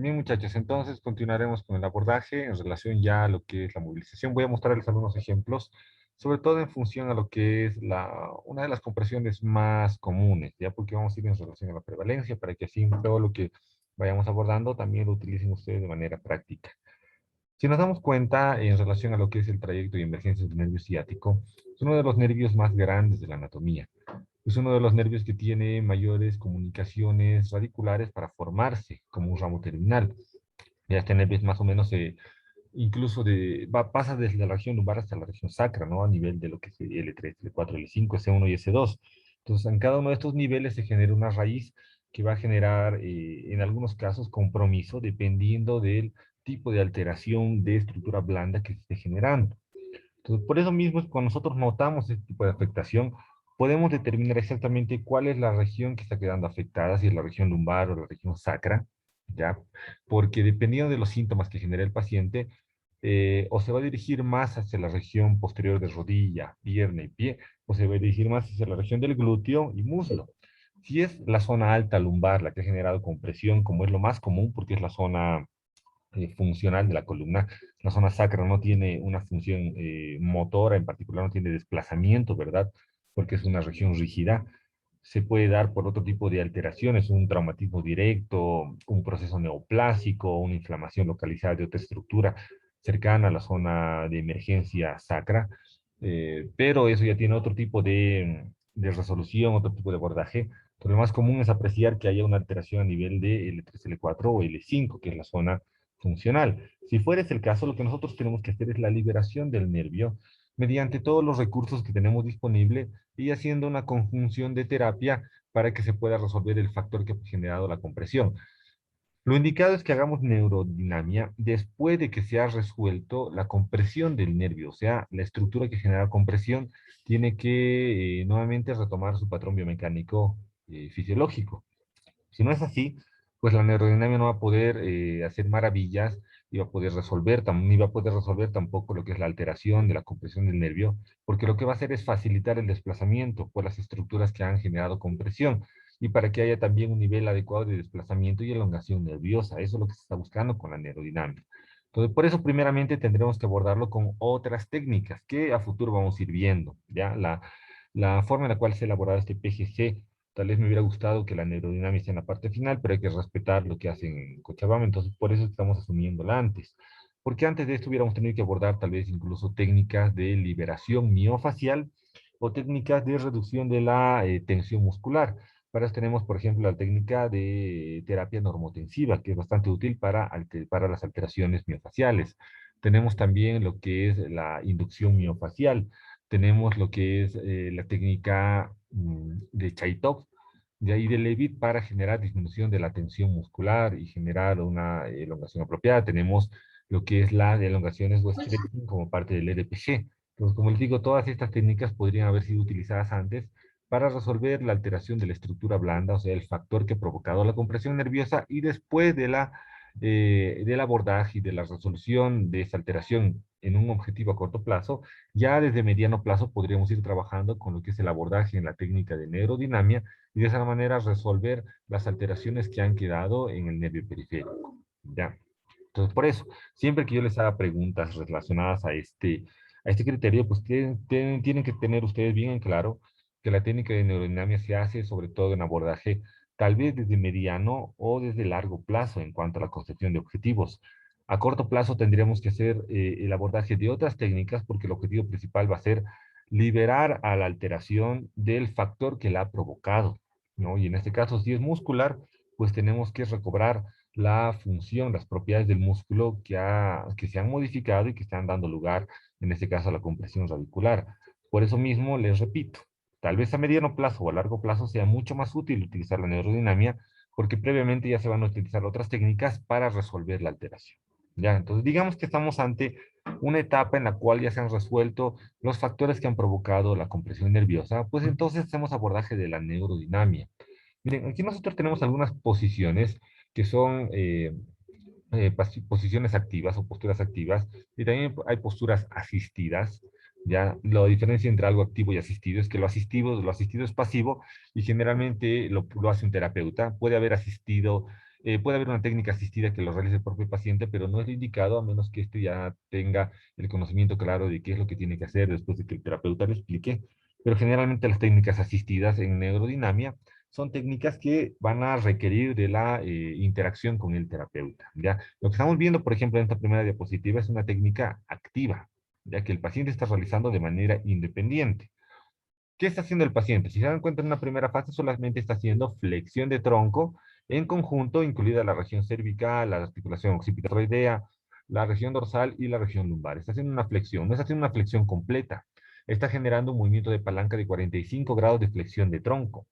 Bien, muchachos, entonces continuaremos con el abordaje en relación ya a lo que es la movilización. Voy a mostrarles algunos ejemplos, sobre todo en función a lo que es una de las compresiones más comunes, ya porque vamos a ir en relación a la prevalencia, para que así todo lo que vayamos abordando también lo utilicen ustedes de manera práctica. Si nos damos cuenta en relación a lo que es el trayecto de emergencia del nervio ciático, es uno de los nervios más grandes de la anatomía. Es uno de los nervios que tiene mayores comunicaciones radiculares para formarse como un ramo terminal. Ya este nervio es más o menos, incluso pasa desde la región lumbar hasta la región sacra, ¿no? A nivel de lo que es L3, L4, L5, S1 y S2. Entonces, en cada uno de estos niveles se genera una raíz que va a generar, en algunos casos, compromiso, dependiendo del tipo de alteración de estructura blanda que se esté generando. Entonces, por eso mismo, cuando nosotros notamos este tipo de afectación, podemos determinar exactamente cuál es la región que está quedando afectada, si es la región lumbar o la región sacra, ¿ya? Porque dependiendo de los síntomas que genere el paciente, o se va a dirigir más hacia la región posterior de rodilla, pierna y pie, o se va a dirigir más hacia la región del glúteo y muslo. Si es la zona alta lumbar la que ha generado compresión, como es lo más común, porque es la zona funcional de la columna. La zona sacra no tiene una función motora, en particular no tiene desplazamiento, ¿verdad? Porque es una región rígida. Se puede dar por otro tipo de alteraciones, un traumatismo directo, un proceso neoplásico, una inflamación localizada de otra estructura cercana a la zona de emergencia sacra, pero eso ya tiene otro tipo de resolución, otro tipo de abordaje. Pero lo más común es apreciar que haya una alteración a nivel de L3, L4 o L5, que es la zona funcional. Si fuera ese el caso, lo que nosotros tenemos que hacer es la liberación del nervio mediante todos los recursos que tenemos disponible y haciendo una conjunción de terapia para que se pueda resolver el factor que ha generado la compresión. Lo indicado es que hagamos neurodinamia después de que se ha resuelto la compresión del nervio, o sea, la estructura que genera compresión tiene que nuevamente retomar su patrón biomecánico fisiológico. Si no es así, pues la neurodinamia no va a poder hacer maravillas y va a poder resolver, ni va a poder resolver tampoco lo que es la alteración de la compresión del nervio, porque lo que va a hacer es facilitar el desplazamiento por las estructuras que han generado compresión y para que haya también un nivel adecuado de desplazamiento y elongación nerviosa. Eso es lo que se está buscando con la neurodinamia. Entonces, por eso primeramente tendremos que abordarlo con otras técnicas que a futuro vamos a ir viendo, ¿ya? La forma en la cual se ha elaborado este PGC. Tal vez me hubiera gustado que la neurodinamia esté en la parte final, pero hay que respetar lo que hacen en Cochabamba, entonces por eso estamos asumiéndola antes. Porque antes de esto hubiéramos tenido que abordar tal vez incluso técnicas de liberación miofacial o técnicas de reducción de la tensión muscular. Para eso tenemos, por ejemplo, la técnica de terapia normotensiva, que es bastante útil para las alteraciones miofaciales. Tenemos también lo que es la inducción miofacial. Tenemos lo que es la técnica de Chaitov, de ahí de Levitt para generar disminución de la tensión muscular y generar una elongación apropiada. Tenemos lo que es la elongaciones o stretching como parte del EDPG. Entonces, como les digo, todas estas técnicas podrían haber sido utilizadas antes para resolver la alteración de la estructura blanda, o sea, el factor que ha provocado la compresión nerviosa y después del abordaje y de la resolución de esa alteración en un objetivo a corto plazo, ya desde mediano plazo podríamos ir trabajando con lo que es el abordaje en la técnica de neurodinamia y de esa manera resolver las alteraciones que han quedado en el nervio periférico. ¿Ya? Entonces, por eso, siempre que yo les haga preguntas relacionadas a este criterio, pues tienen que tener ustedes bien en claro que la técnica de neurodinamia se hace sobre todo en abordaje tal vez desde mediano o desde largo plazo en cuanto a la concepción de objetivos. A corto plazo tendríamos que hacer el abordaje de otras técnicas porque el objetivo principal va a ser liberar a la alteración del factor que la ha provocado, ¿no? Y en este caso, si es muscular, pues tenemos que recobrar la función, las propiedades del músculo que se han modificado y que están dando lugar, en este caso, a la compresión radicular. Por eso mismo, les repito, tal vez a mediano plazo o a largo plazo sea mucho más útil utilizar la neurodinamia, porque previamente ya se van a utilizar otras técnicas para resolver la alteración. Ya, entonces digamos que estamos ante una etapa en la cual ya se han resuelto los factores que han provocado la compresión nerviosa, pues entonces hacemos abordaje de la neurodinamia. Miren, aquí nosotros tenemos algunas posiciones que son posiciones activas o posturas activas, y también hay posturas asistidas. Ya la diferencia entre algo activo y asistido es que lo asistido es pasivo y generalmente lo hace un terapeuta. Puede haber asistido Puede haber una técnica asistida que lo realice el propio paciente, pero no es lo indicado a menos que éste ya tenga el conocimiento claro de qué es lo que tiene que hacer después de que el terapeuta le explique. Pero generalmente las técnicas asistidas en neurodinamia son técnicas que van a requerir de la interacción con el terapeuta, ¿ya? Lo que estamos viendo, por ejemplo, en esta primera diapositiva es una técnica activa, ya que el paciente está realizando de manera independiente. ¿Qué está haciendo el paciente? Si se dan cuenta, en una primera fase solamente está haciendo flexión de tronco en conjunto, incluida la región cervical, la articulación occipital, la región dorsal y la región lumbar. Está haciendo una flexión, no está haciendo una flexión completa. Está generando un movimiento de palanca de 45 grados de flexión de tronco.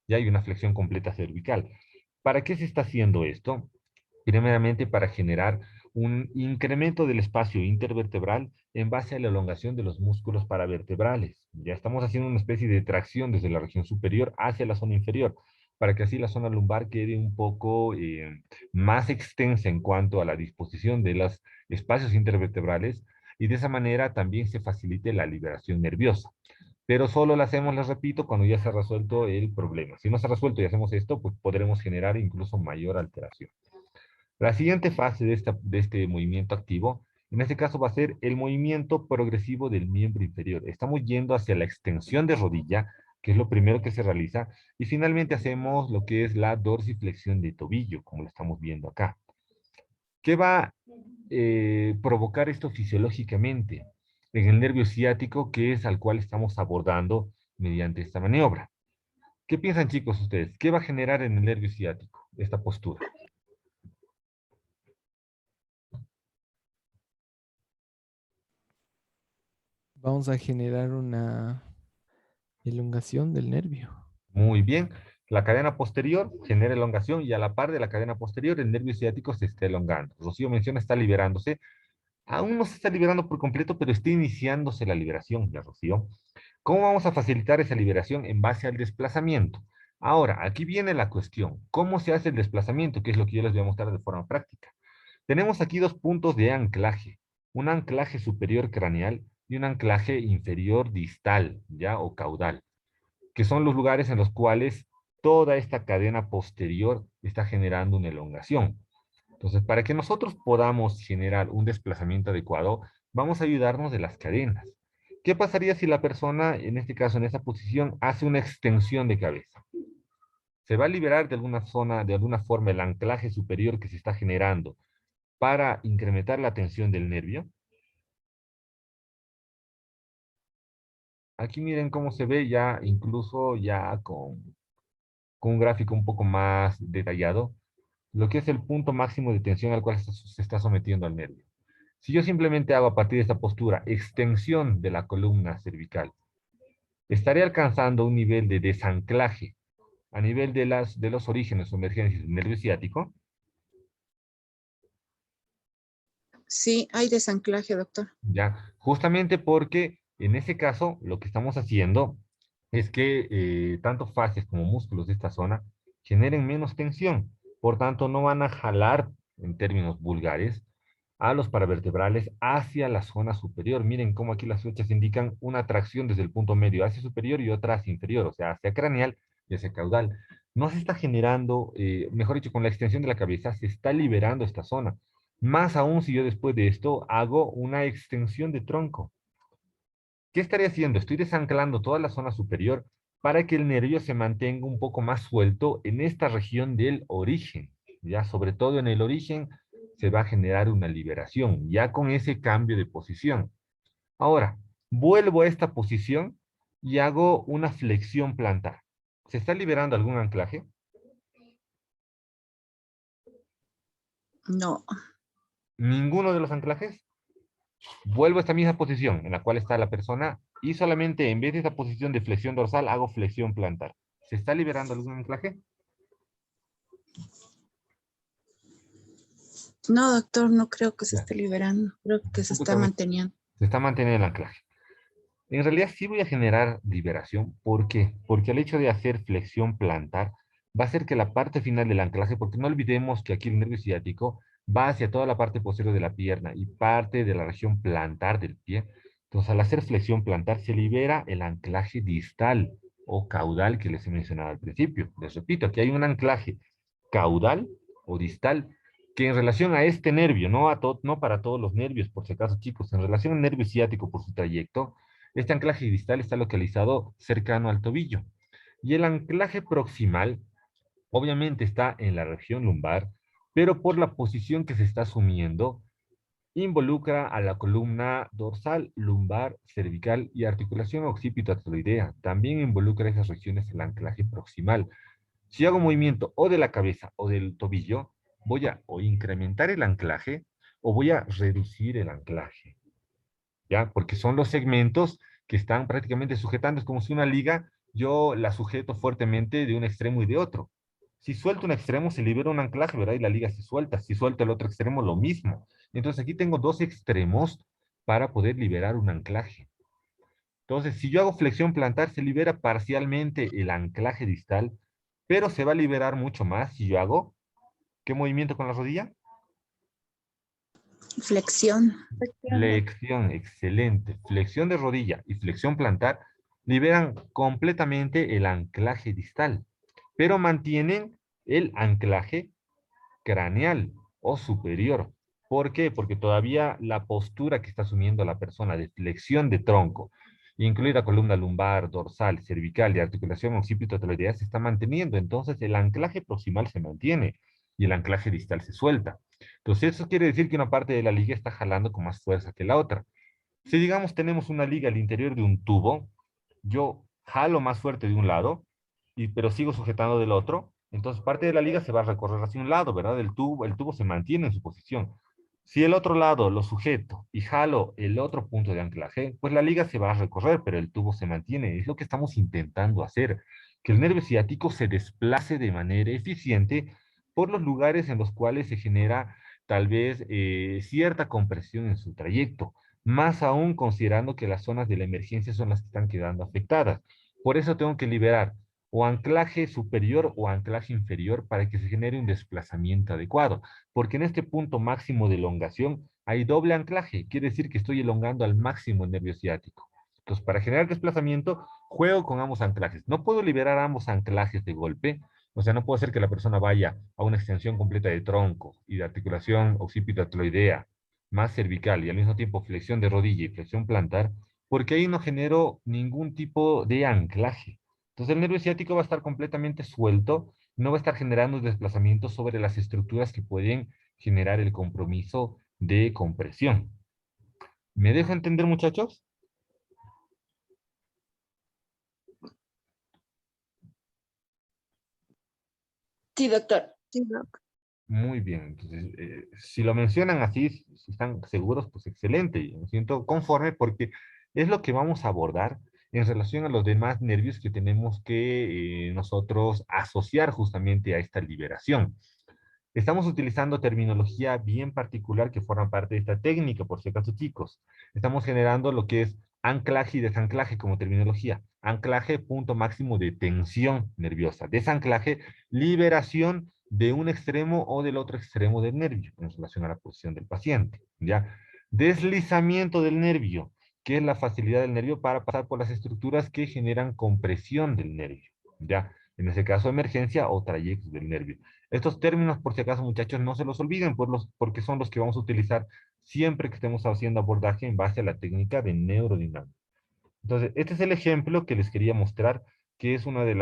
Ya hay una flexión completa cervical. ¿Para qué se está haciendo esto? Primeramente para generar un incremento del espacio intervertebral en base a la elongación de los músculos paravertebrales. Ya estamos haciendo una especie de tracción desde la región superior hacia la zona inferior, para que así la zona lumbar quede un poco más extensa en cuanto a la disposición de los espacios intervertebrales y de esa manera también se facilite la liberación nerviosa. Pero solo lo hacemos, les repito, cuando ya se ha resuelto el problema. Si no se ha resuelto y hacemos esto, pues podremos generar incluso mayor alteración. La siguiente fase de este movimiento activo, en este caso va a ser el movimiento progresivo del miembro inferior. Estamos yendo hacia la extensión de rodilla, que es lo primero que se realiza, y finalmente hacemos lo que es la dorsiflexión de tobillo, como lo estamos viendo acá. ¿Qué va a provocar esto fisiológicamente en el nervio ciático, que es al cual estamos abordando mediante esta maniobra? ¿Qué piensan, chicos, ustedes? ¿Qué va a generar en el nervio ciático esta postura? Vamos a generar una elongación del nervio. Muy bien. La cadena posterior genera elongación y a la par de la cadena posterior el nervio ciático se está elongando. Rocío menciona está liberándose. Aún no se está liberando por completo, pero está iniciándose la liberación, ya Rocío. ¿Cómo vamos a facilitar esa liberación en base al desplazamiento? Ahora, aquí viene la cuestión. ¿Cómo se hace el desplazamiento? Que es lo que yo les voy a mostrar de forma práctica. Tenemos aquí dos puntos de anclaje. Un anclaje superior craneal y un anclaje inferior distal, ya, o caudal, que son los lugares en los cuales toda esta cadena posterior está generando una elongación. Entonces, para que nosotros podamos generar un desplazamiento adecuado, vamos a ayudarnos de las cadenas. ¿Qué pasaría si la persona, en este caso, en esa posición, hace una extensión de cabeza? Se va a liberar de alguna zona, de alguna forma, el anclaje superior que se está generando para incrementar la tensión del nervio. Aquí miren cómo se ve ya, incluso ya con un gráfico un poco más detallado, lo que es el punto máximo de tensión al cual se está sometiendo al nervio. Si yo simplemente hago a partir de esta postura extensión de la columna cervical, estaré alcanzando un nivel de desanclaje a nivel de los orígenes o emergencias del nervio ciático. Sí, hay desanclaje, doctor. Ya, justamente porque en ese caso lo que estamos haciendo es que tanto fascias como músculos de esta zona generen menos tensión. Por tanto, no van a jalar, en términos vulgares, a los paravertebrales hacia la zona superior. Miren cómo aquí las flechas indican una tracción desde el punto medio hacia superior y otra hacia inferior, o sea, hacia craneal y hacia caudal. No se está generando, mejor dicho, con la extensión de la cabeza, se está liberando esta zona. Más aún si yo después de esto hago una extensión de tronco. ¿Qué estaría haciendo? Estoy desanclando toda la zona superior para que el nervio se mantenga un poco más suelto en esta región del origen. Ya, sobre todo en el origen se va a generar una liberación, ya con ese cambio de posición. Ahora, vuelvo a esta posición y hago una flexión plantar. ¿Se está liberando algún anclaje? No, Ninguno de los anclajes. Vuelvo a esta misma posición en la cual está la persona y solamente en vez de esta posición de flexión dorsal hago flexión plantar. ¿Se está liberando algún anclaje? no, doctor, no creo que se Ya. esté liberando. Creo que se está Justamente manteniendo. se está manteniendo el anclaje. En realidad sí voy a generar liberación. ¿Por qué? Porque el hecho de hacer flexión plantar va a hacer que la parte final del anclaje, porque no olvidemos que aquí el nervio ciático va hacia toda la parte posterior de la pierna y parte de la región plantar del pie. Entonces, al hacer flexión plantar, se libera el anclaje distal o caudal que les he mencionado al principio. Les repito, aquí hay un anclaje caudal o distal, que en relación a este nervio, no para todos los nervios, por si acaso, chicos, en relación al nervio ciático por su trayecto, este anclaje distal está localizado cercano al tobillo. Y el anclaje proximal, obviamente, está en la región lumbar, pero por la posición que se está asumiendo, involucra a la columna dorsal, lumbar, cervical y articulación occipito-ateloidea. También involucra esas regiones el anclaje proximal. Si hago movimiento o de la cabeza o del tobillo, voy a o incrementar el anclaje o voy a reducir el anclaje, ¿ya? Porque son los segmentos que están prácticamente sujetando. Es como si una liga yo la sujeto fuertemente de un extremo y de otro. Si suelto un extremo, se libera un anclaje, ¿verdad? Y la liga se suelta. Si suelto el otro extremo, lo mismo. Entonces aquí tengo dos extremos para poder liberar un anclaje. Entonces, si yo hago flexión plantar, se libera parcialmente el anclaje distal, pero se va a liberar mucho más si yo hago, ¿qué movimiento con la rodilla? Flexión. Flexión, excelente. Flexión de rodilla y flexión plantar liberan completamente el anclaje distal, pero mantienen el anclaje craneal o superior. ¿Por qué? Porque todavía la postura que está asumiendo la persona de flexión de tronco, incluida columna lumbar, dorsal, cervical y articulación occipito-ateloidea, se está manteniendo. Entonces el anclaje proximal se mantiene y el anclaje distal se suelta. Entonces eso quiere decir que una parte de la liga está jalando con más fuerza que la otra. Si digamos tenemos una liga al interior de un tubo, yo jalo más fuerte de un lado, pero sigo sujetando del otro, entonces parte de la liga se va a recorrer hacia un lado, ¿verdad? El tubo se mantiene en su posición. Si el otro lado lo sujeto y jalo el otro punto de anclaje, pues la liga se va a recorrer, pero el tubo se mantiene. Es lo que estamos intentando hacer, que el nervio ciático se desplace de manera eficiente por los lugares en los cuales se genera tal vez cierta compresión en su trayecto, más aún considerando que las zonas de la emergencia son las que están quedando afectadas. Por eso tengo que liberar o anclaje superior o anclaje inferior para que se genere un desplazamiento adecuado, porque en este punto máximo de elongación hay doble anclaje, quiere decir que estoy elongando al máximo el nervio ciático. Entonces, para generar desplazamiento, juego con ambos anclajes. No puedo liberar ambos anclajes de golpe, o sea, no puedo hacer que la persona vaya a una extensión completa de tronco y de articulación occipito-ateloidea, más cervical y al mismo tiempo flexión de rodilla y flexión plantar, porque ahí no genero ningún tipo de anclaje. Entonces el nervio ciático va a estar completamente suelto, no va a estar generando desplazamientos sobre las estructuras que pueden generar el compromiso de compresión. ¿Me dejo entender, muchachos? Sí, doctor. Sí, doc. Muy bien, entonces, si lo mencionan así, si están seguros, pues excelente, y me siento conforme porque es lo que vamos a abordar en relación a los demás nervios que tenemos que nosotros asociar justamente a esta liberación. Estamos utilizando terminología bien particular que forma parte de esta técnica, por si acaso, chicos. Estamos generando lo que es anclaje y desanclaje como terminología. Anclaje, punto máximo de tensión nerviosa. Desanclaje, liberación de un extremo o del otro extremo del nervio en relación a la posición del paciente. ¿Ya? Deslizamiento del nervio, que es la facilidad del nervio para pasar por las estructuras que generan compresión del nervio. ¿Ya? En ese caso, emergencia o trayectos del nervio. Estos términos, por si acaso, muchachos, no se los olviden porque son los que vamos a utilizar siempre que estemos haciendo abordaje en base a la técnica de neurodinámica. Entonces, este es el ejemplo que les quería mostrar, que es uno de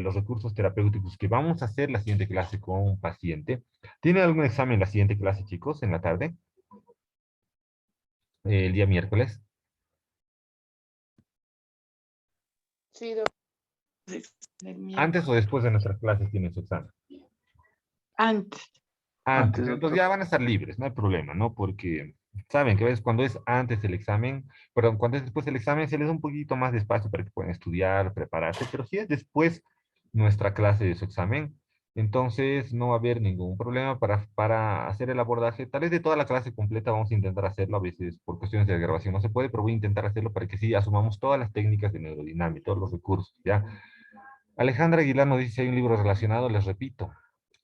los recursos terapéuticos que vamos a hacer la siguiente clase con un paciente. ¿Tienen algún examen la siguiente clase, chicos, en la tarde? El día miércoles. Sí, doctor. ¿Antes o después de nuestras clases tienen su examen? Antes. Antes, Antes, entonces ya van a estar libres, no hay problema, ¿no? Porque saben que a veces cuando es antes el examen, perdón, cuando es después del examen se les da un poquito más de espacio para que puedan estudiar, prepararse, pero si es después nuestra clase de su examen, entonces no va a haber ningún problema para hacer el abordaje. Tal vez de toda la clase completa vamos a intentar hacerlo, a veces por cuestiones de grabación no se puede, pero voy a intentar hacerlo para que sí asumamos todas las técnicas de neurodinámica, todos los recursos, ¿ya? Alejandra Aguilar nos dice si hay un libro relacionado, les repito,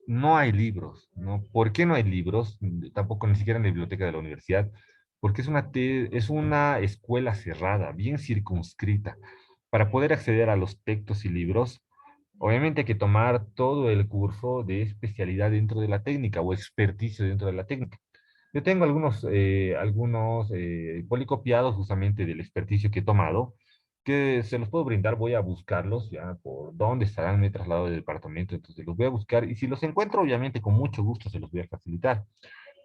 no hay libros, ¿no? ¿Por qué no hay libros? Tampoco ni siquiera en la biblioteca de la universidad, porque es una escuela cerrada, bien circunscrita. Para poder acceder a los textos y libros, Obviamente hay que tomar todo el curso de especialidad dentro de la técnica o experticio dentro de la técnica. Yo tengo algunos policopiados justamente del experticio que he tomado, que se los puedo brindar, voy a buscarlos ya por dónde estarán, me he trasladado del departamento, entonces los voy a buscar y si los encuentro, obviamente con mucho gusto se los voy a facilitar.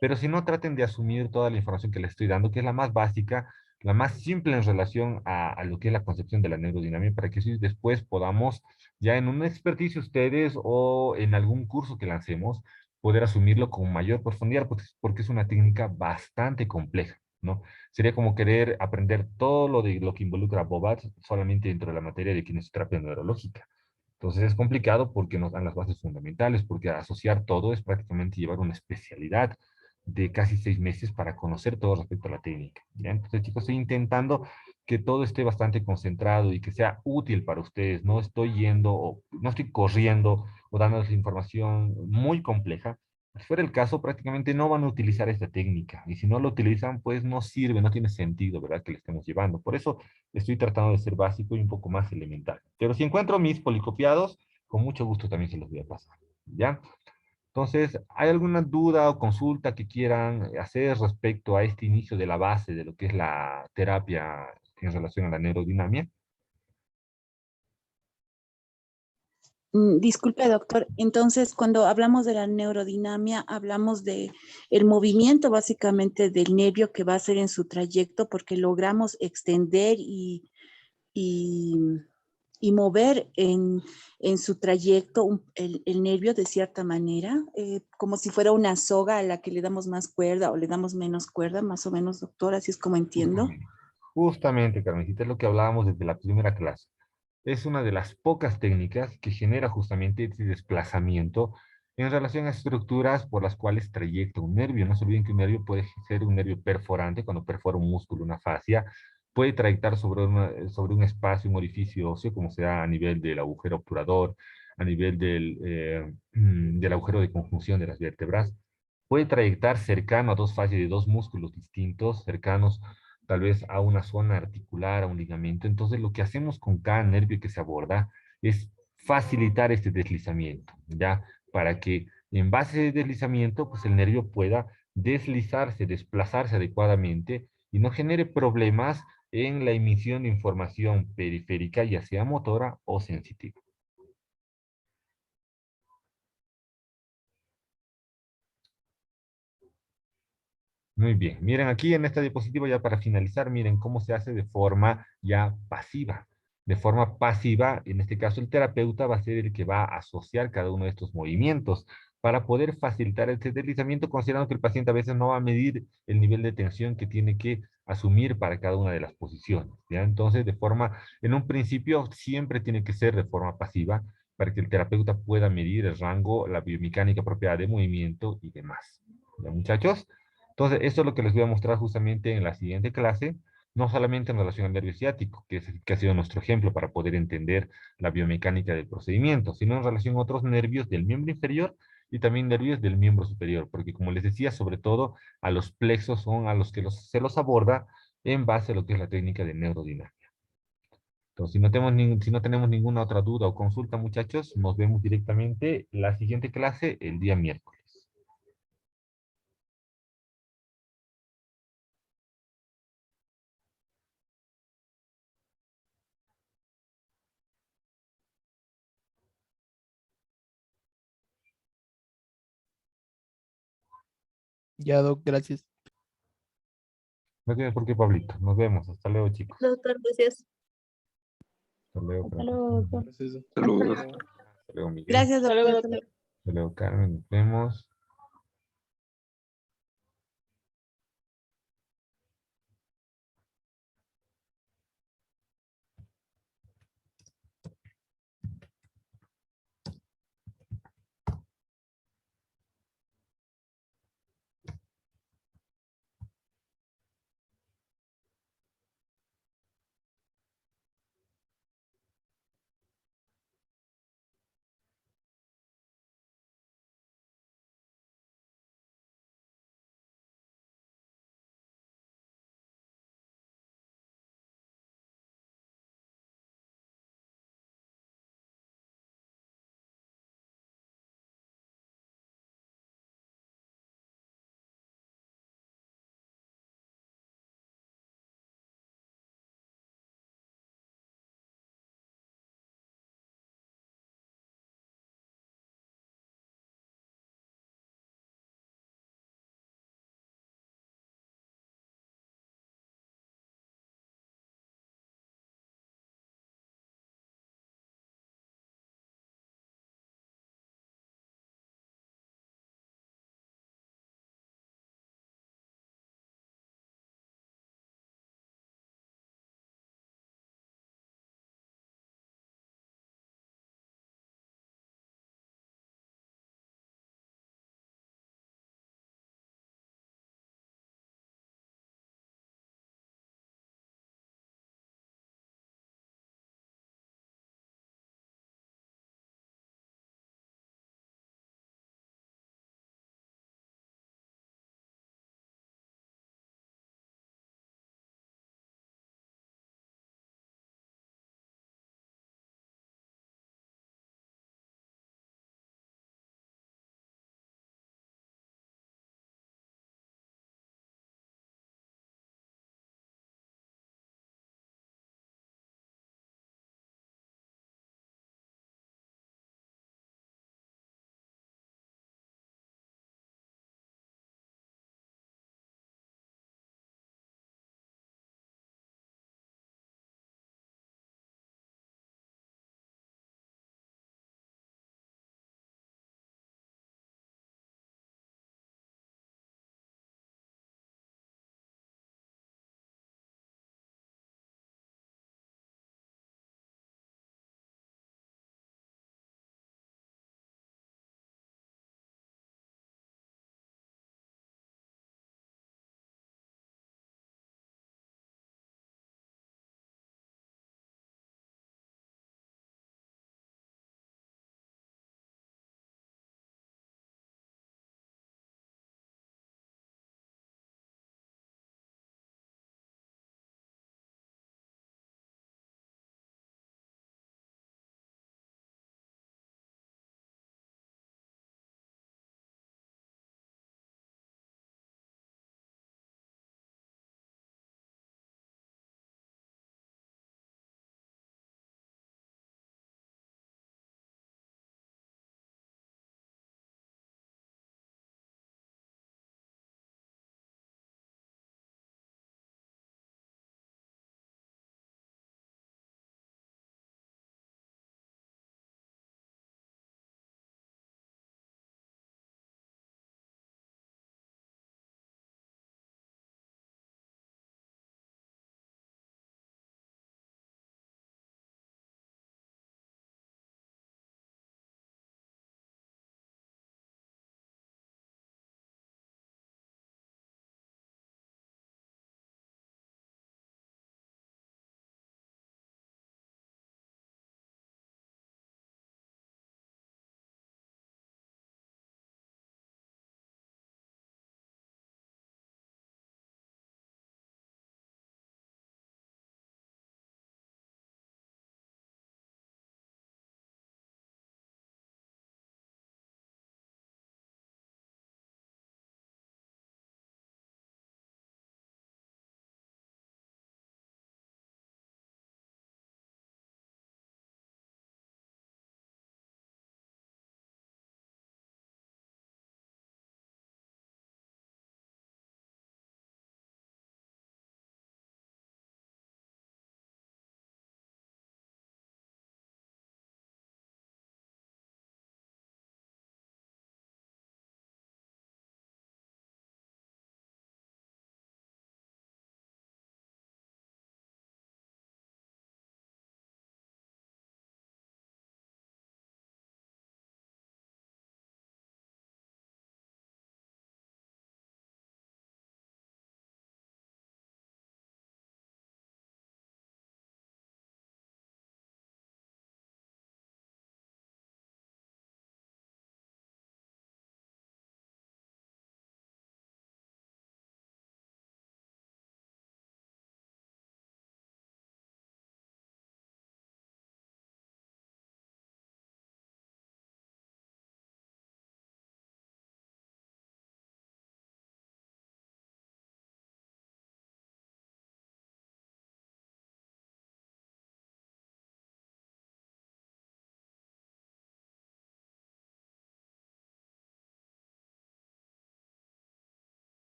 Pero si no, traten de asumir toda la información que les estoy dando, que es la más básica, la más simple en relación a lo que es la concepción de la neurodinamia, para que si después podamos, ya en un experticio ustedes o en algún curso que lancemos, poder asumirlo con mayor profundidad, porque es una técnica bastante compleja, ¿no? Sería como querer aprender todo lo de lo que involucra a Bobat solamente dentro de la materia de kinesioterapia neurológica. Entonces es complicado porque nos dan las bases fundamentales, porque asociar todo es prácticamente llevar una especialidad de casi 6 meses para conocer todo respecto a la técnica. ¿Ya? Entonces, chicos, estoy intentando que todo esté bastante concentrado y que sea útil para ustedes. No estoy yendo, o no estoy corriendo o dándoles información muy compleja. Si fuera el caso, prácticamente no van a utilizar esta técnica. Y si no lo utilizan, pues no sirve, no tiene sentido, ¿verdad? Que le estemos llevando. Por eso estoy tratando de ser básico y un poco más elemental. Pero si encuentro mis policopiados, con mucho gusto también se los voy a pasar. ¿Ya? Entonces, ¿hay alguna duda o consulta que quieran hacer respecto a este inicio de la base de lo que es la terapia en relación a la neurodinamia? Disculpe, doctor. Entonces, cuando hablamos de la neurodinamia, hablamos de el movimiento básicamente del nervio que va a hacer en su trayecto, porque logramos extender y, y mover en su trayecto el nervio de cierta manera, como si fuera una soga a la que le damos más cuerda o le damos menos cuerda, más o menos, doctor, así es como entiendo. Justamente, justamente, Carmencita, es lo que hablábamos desde la primera clase. Es una de las pocas técnicas que genera justamente este desplazamiento en relación a estructuras por las cuales trayecta un nervio. No se olviden que un nervio puede ser un nervio perforante, cuando perfora un músculo, una fascia, puede trayectar sobre un espacio, un orificio óseo, como sea a nivel del agujero obturador, a nivel del agujero de conjunción de las vértebras. Puede trayectar cercano a dos fascias de dos músculos distintos, cercanos tal vez a una zona articular, a un ligamento. Entonces, lo que hacemos con cada nervio que se aborda es facilitar este deslizamiento, ¿ya? Para que en base de deslizamiento, pues el nervio pueda deslizarse, desplazarse adecuadamente y no genere problemas en la emisión de información periférica, ya sea motora o sensitiva. Muy bien, miren aquí en esta diapositiva ya para finalizar, miren cómo se hace de forma ya pasiva. De forma pasiva, en este caso el terapeuta va a ser el que va a asociar cada uno de estos movimientos para poder facilitar este deslizamiento, considerando que el paciente a veces no va a medir el nivel de tensión que tiene que asumir para cada una de las posiciones. ¿Ya? Entonces, en un principio siempre tiene que ser de forma pasiva para que el terapeuta pueda medir el rango, la biomecánica apropiada de movimiento y demás. ¿Ya, muchachos? Entonces, esto es lo que les voy a mostrar justamente en la siguiente clase, no solamente en relación al nervio ciático, que ha sido nuestro ejemplo para poder entender la biomecánica del procedimiento, sino en relación a otros nervios del miembro inferior y también nervios del miembro superior, porque como les decía, sobre todo a los plexos son a los que se los aborda en base a lo que es la técnica de neurodinamia. Entonces, si no tenemos ninguna otra duda o consulta, muchachos, nos vemos directamente la siguiente clase el día miércoles. Ya, Doc, gracias. No tiene por qué, Pablito. Nos vemos. Hasta luego, chicos. Doctor, gracias. Hasta luego, Hasta Carmen. luego, doctor. Gracias. Saludos. Hasta luego, Miguel. Gracias, Hasta luego, doctor. doctor. Hasta luego, Carmen. Nos vemos.